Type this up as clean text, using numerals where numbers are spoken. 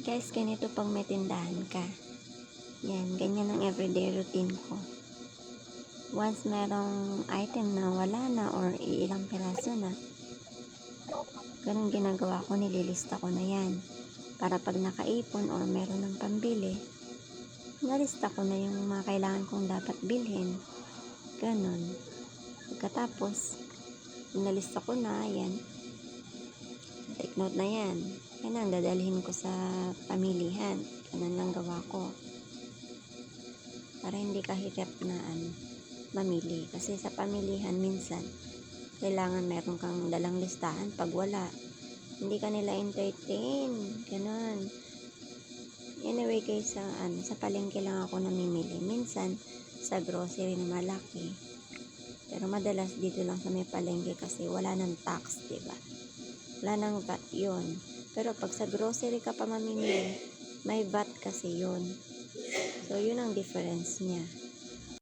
Guys, ganito pag may tindahan ka. Yan, ganyan ang everyday routine ko. Once merong item na wala na or ilang piraso na, ganun ginagawa ko, nililista ko na yan. Para pag nakaipon or meron ng pambili, nalista ko na yung mga kailangan kong dapat bilhin. Ganun. Pagkatapos, nalista ko na, yan. Take note na yan. Yan ang dadalhin ko sa pamilihan. Ganun lang gawa ko. Para hindi ka hirap na mamili. Kasi sa pamilihan minsan, kailangan meron kang dalang listahan. Pag wala, hindi ka nila entertain. Ganun. Anyway guys, sa palengke lang ako namimili. Minsan, sa grocery na malaki. Pero madalas dito lang sa may palengke kasi wala nang tax, diba? Wala nang VAT yun. Pero pag sa grocery ka pa mamimili, may VAT kasi yun. So, yun ang difference niya.